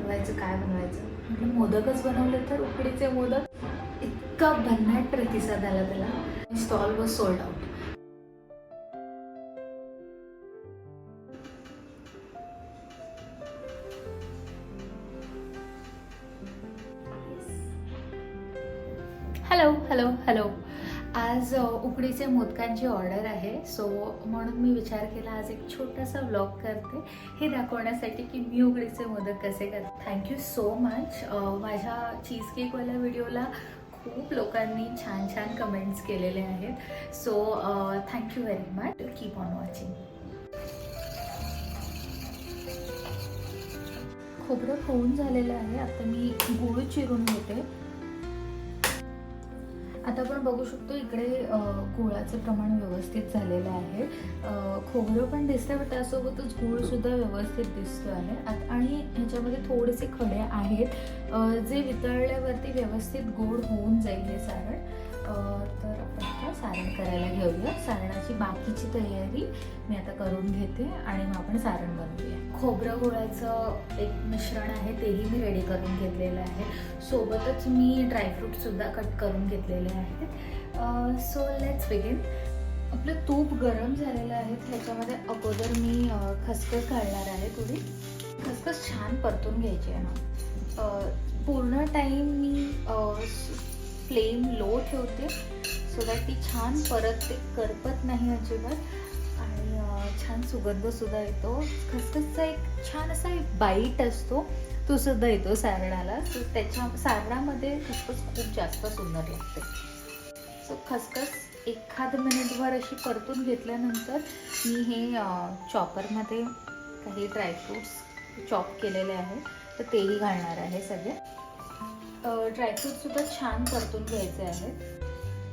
काय बनवायचं म्हटलं मोदकच बनवले तर उकडीचे मोदक. इतका भन्नाट प्रतिसाद आला त्याला. Stall was sold out. Hello hello hello. आज उकडीचे मोदकांची ऑर्डर आहे. सो म्हणून मी विचार केला आज एक छोटासा व्लॉग करते हे दाखवण्यासाठी की मी उकडीचे मोदक कसे करते. Thank you so much. माझ्या चीज केकवाल्या व्हिडिओला खूप लोकांनी छान छान कमेंट्स केलेले आहेत. So thank you very much. Keep on watching. खोबरं होऊन झालेलं आहे. आता मी गूळ चिरून घेते. आता आपण बघू शकतो इकडे गुळाचं प्रमाण व्यवस्थित झालेलं आहे. खोबरं पण दिसतंय पण त्यासोबतच गूळ सुद्धा व्यवस्थित दिसतो आहे. आणि ह्याच्यामध्ये थोडेसे खडे आहेत जे वितळल्यावरती व्यवस्थित गोड होऊन जाईल हे सारण. तर आपण सारण करायला घेऊया. सारणाची बाकीची तयारी मी आता करून घेते आणि मग आपण सारण बनवूया. खोबरं गुळाचं एक मिश्रण आहे तेही मी रेडी करून घेतलेलं आहे. सोबतच मी ड्रायफ्रूटसुद्धा कट करून घेतलेले आहेत. So let's begin. आपलं तूप गरम झालेलं आहे. ह्याच्यामध्ये अगोदर मी खसखस घालणार आहे. थोडी खसखस छान परतून घ्यायची आहे. पूर्ण टाईम मी फ्लेम लो ठेवते सो दॅट ती छान परतते, करपत नाही अजिबात. आणि छान सुगंधसुद्धा येतो. खसखसचा एक छान असा एक बाईट असतो तो सुद्धा येतो सारणाला. सो त्याच्या सारणामध्ये खसखस खूप जास्त सुंदर लागते. सो खसखस एखाद मिनिटभर अशी परतून घेतल्यानंतर मी हे चॉपरमध्ये काही ड्रायफ्रूट्स चॉप केलेले आहे तर तेही घालणार आहे. सगळे ड्रायफ्रूटसुद्धा छान परतून घ्यायचे आहेत.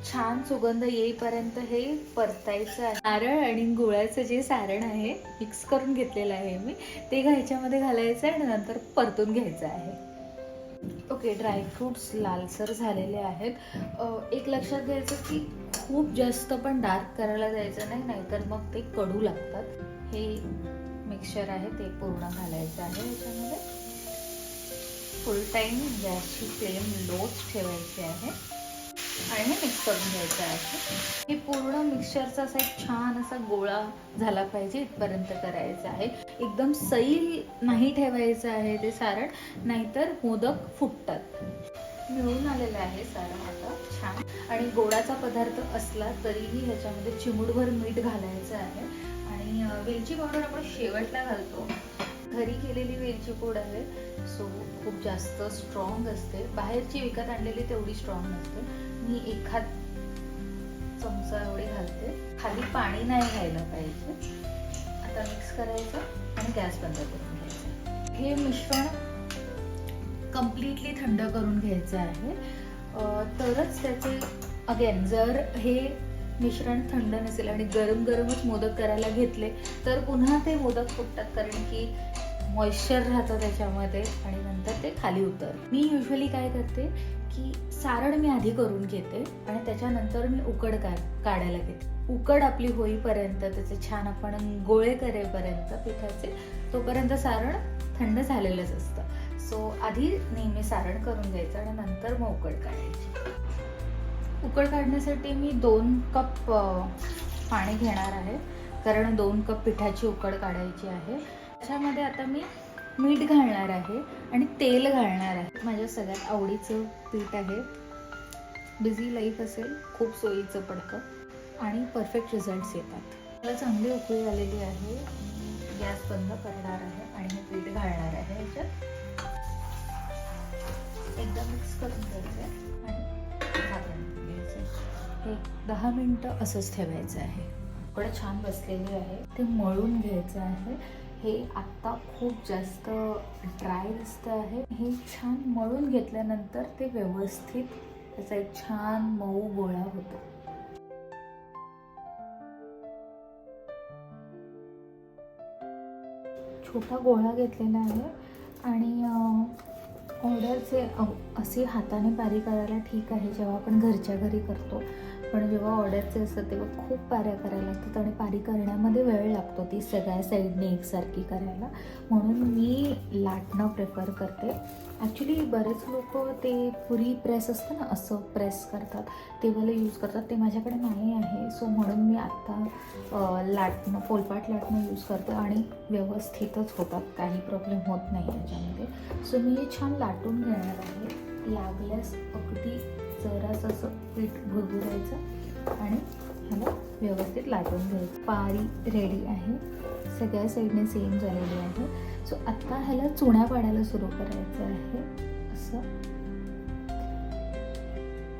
छान सुगंध येईपर्यंत हे परतायचं आहे. नारळ आणि गुळाचं जे सारण आहे मिक्स करून घेतलेलं आहे मी, ते ह्याच्यामध्ये घालायचं आहे आणि नंतर परतून घ्यायचं आहे. ओके, ड्रायफ्रूट्स लालसर झालेले आहेत. एक लक्षात घ्यायचं की खूप जास्त पण डार्क करायला जायचं नाही, नाहीतर मग ते कडू लागतात. हे मिक्सचर आहे ते पूर्ण घालायचं आहे ह्याच्यामध्ये. फुल टाईम गॅसची फ्लेम लोच ठेवायची आहे आणि हे मिक्स करून घ्यायचं आहे. हे पूर्ण मिक्सचरचा असा एक छान असा गोळा झाला पाहिजे इथपर्यंत करायचं आहे. एकदम सैल नाही ठेवायचं आहे ते सारण, नाहीतर मोदक फुटतात. मिळून आलेलं आहे सारण आता छान. आणि गोडाचा पदार्थ असला तरीही ह्याच्यामध्ये चिमूटभर मीठ घालायचं आहे. आणि वेलची पावडर आपण शेवटला घालतो. घरी केलेली वेलची पूड आहे सो खूप जास्त स्ट्रॉंग असते. बाहेरची विकत आणलेली तेवढी स्ट्रॉंग नसते. मी एखाद चमचा एवढी घालते. खाली पाणी नाही घ्यायला पाहिजे. आता मिक्स करायचं आणि गॅस बंद करून घ्यायचं. हे मिश्रण कम्प्लिटली थंड करून घ्यायचं आहे तरच त्याचे अगेन जर हे मिश्रण थंड नसेल आणि गरम गरमच मोदक करायला घेतले तर पुन्हा ते मोदक फुटतात, कारण की मॉइश्चर राहतं त्याच्यामध्ये आणि नंतर ते खाली उतरतं. मी युजली काय करते की सारण मी आधी करून घेते आणि त्याच्यानंतर मी उकड काढायला घेते. उकड आपली होईपर्यंत त्याचे छान आपण गोळे करेपर्यंत पिठाचे, तोपर्यंत सारण थंड झालेलंच असतं. सो आधी नेहमी सारण करून घ्यायचं आणि नंतर मग उकड काढायची. उकड काढण्यासाठी मी 2 कप पाणी घेणार आहे, कारण 2 कप पिठाची उकड काढायची आहे. त्याच्यामध्ये आता मी मीठ घालणार आहे आणि तेल घालणार आहे. माझ्या सगळ्यात आवडीचं पीठ आहे. बिझी लाईफ असेल खूप सोयीचं पडतं आणि परफेक्ट रिझल्ट्स येतात. मला चांगली उकळी आलेली आहे. गॅस बंद करणार आहे आणि मी पीठ घालणार आहे ह्याच्यात. एकदा मिक्स करून घ्यायचं आहे आणि झाकण घ्यायचं. एक 10 मिनिटं असंच ठेवायचं आहे. उकड छान बसलेली आहे. ते मळून घ्यायचं आहे. हे आत्ता खूप जास्त ड्राय दिसतं आहे. हे छान मळून घेतल्यानंतर ते व्यवस्थित त्याचा एक छान मऊ गोळा होतो. छोटा गोळा घेतलेला आहे आणि ऑर्डरचे असे हाताने बारीक करायला ठीक आहे जेव्हा आपण घरच्या घरी करतो, पण जेव्हा ऑर्डरचे असतात तेव्हा खूप पाऱ्या करायला लागतात आणि पारी करण्यामध्ये वेळ लागतो ती सगळ्या साईडने एकसारखी करायला, म्हणून मी लाटणं प्रेफर करते. ॲक्च्युली बरेच लोक ते पुरी प्रेस असतं ना, असं प्रेस करतात, ते वाला यूज करतात. ते माझ्याकडे नाही आहे, सो म्हणून मी आत्ता लाटणं, पोलपाट लाटणं यूज करते आणि व्यवस्थितच होतात, काही प्रॉब्लेम होत नाही याच्यामध्ये. सो मी हे छान लाटून घेणार आहे. लागल्यास अगदी जरासं असं पीठ भुरभुरायचं आणि ह्याला व्यवस्थित लाटून घ्यायचं. पारी रेडी आहे, सगळ्या साईडने सेम झालेली आहे. सो आत्ता ह्याला चुण्या पाडायला सुरू करायचं आहे. असं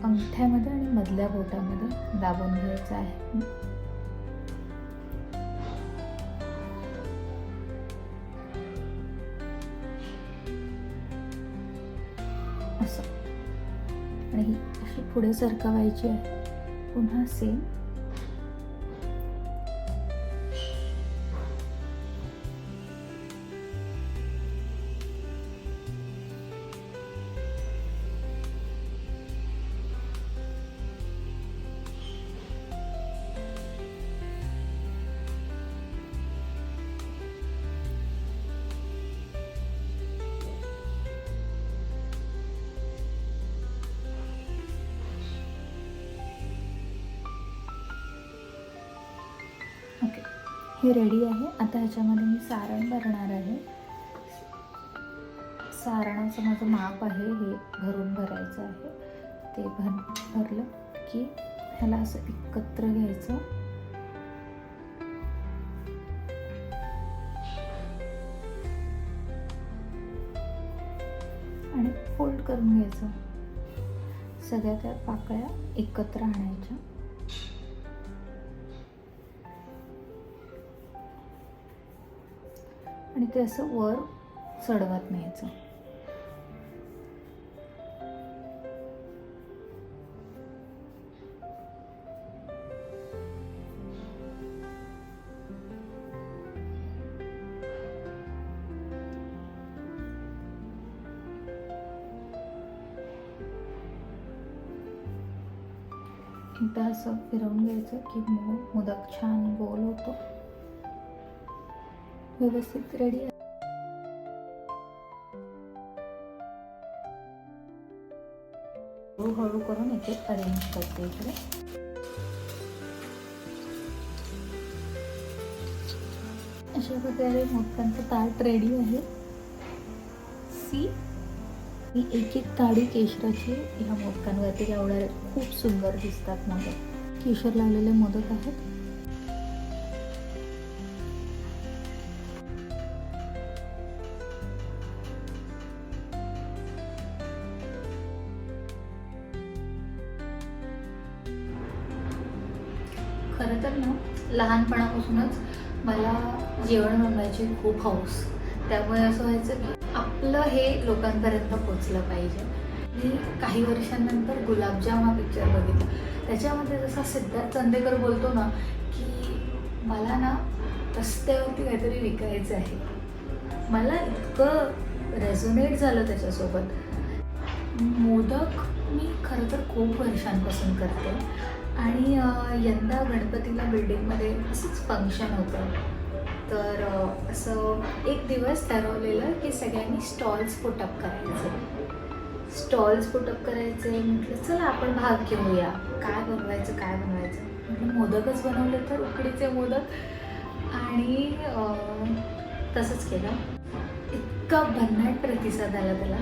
अंगठ्यामध्ये आणि मधल्या बोटामध्ये दाबून घ्यायचं आहे. असं, आणि ही अशी पुढे सरकवायची आहे. पुन्हा सेम ओके. हे रेडी आहे. आता ह्याच्यामध्ये मी सारण भरणार आहे. सारणाचं माझं माप आहे, हे भरून भरायचं आहे. ते भरलं की ह्याला असं एकत्र घ्यायचं आणि फोल्ड करून घ्यायचं. सगळ्या त्या पाकळ्या एकत्र आणायच्या आणि ते असं वर चढवत न्यायचं. एकदा असं फिरवून घ्यायचं की मोदक छान गोल होतो. व्यवस्थित रेडी आहे. हळूहळू करून इथे अरेंज करते. इकडे अशा प्रकारे मोदकांचं ताट रेडी आहे. सी ही एक एक काडी केशराची ह्या मोदकांवरती लावणार. खूप सुंदर दिसतात मोदक. केशर लावलेले मोदक आहेत. खरं तर ना, लहानपणापासूनच मला जेवण बनवायची खूप हौस. त्यामुळे असं व्हायचं की आपलं हे लोकांपर्यंत पोचलं पाहिजे. मी काही वर्षांनंतर गुलाबजाम हा पिक्चर बघितला. त्याच्यामध्ये जसा सिद्धार्थ चांदेकर बोलतो ना की मला ना रस्त्यावरती काहीतरी विकायचं आहे, मला इतकं रेझोनेट झालं त्याच्यासोबत. मोदक मी खरं तर खूप वर्षांपासून करते आणि यंदा गणपतीला बिल्डिंगमध्ये असंच फंक्शन होतं, तर असं एक दिवस ठरवलेलं की सगळ्यांनी स्टॉल्स पुटअप करायचे. म्हटलं चला आपण भाग घेऊया, काय बनवायचं. म्हटलं मोदकच बनवले तर उकडीचे मोदक, आणि तसंच केलं. इतका भन्नाट प्रतिसाद आला त्याला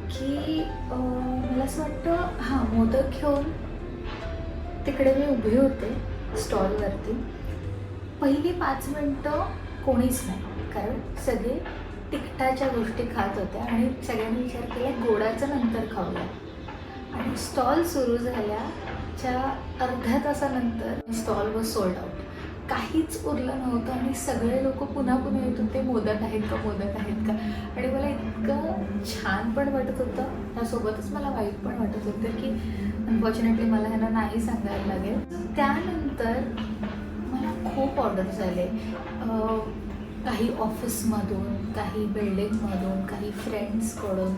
की मला असं वाटतं मोदक घेऊन तिकडे मी उभी होते स्टॉलवरती. पहिली 5 मिनटं कोणीच नाही, कारण सगळे तिखटाच्या गोष्टी खात होत्या आणि सगळ्यांनी विचार केला गोडाचं नंतर खाऊया. आणि स्टॉल सुरू झाल्याच्या अर्ध्या तासानंतर स्टॉल वर सोल्ड आउट. काहीच उरलं नव्हतं आणि सगळे लोक पुन्हा येत होते, मोदक आहेत का. आणि मला इतकं छान पण वाटत होतं, त्यासोबतच मला वाईट पण वाटत होतं की अनफॉर्च्युनेटली मला ह्यांना नाही सांगायला लागेल. त्यानंतर मला खूप ऑर्डर झाले, काही ऑफिसमधून, काही बिल्डिंगमधून, काही फ्रेंड्सकडून.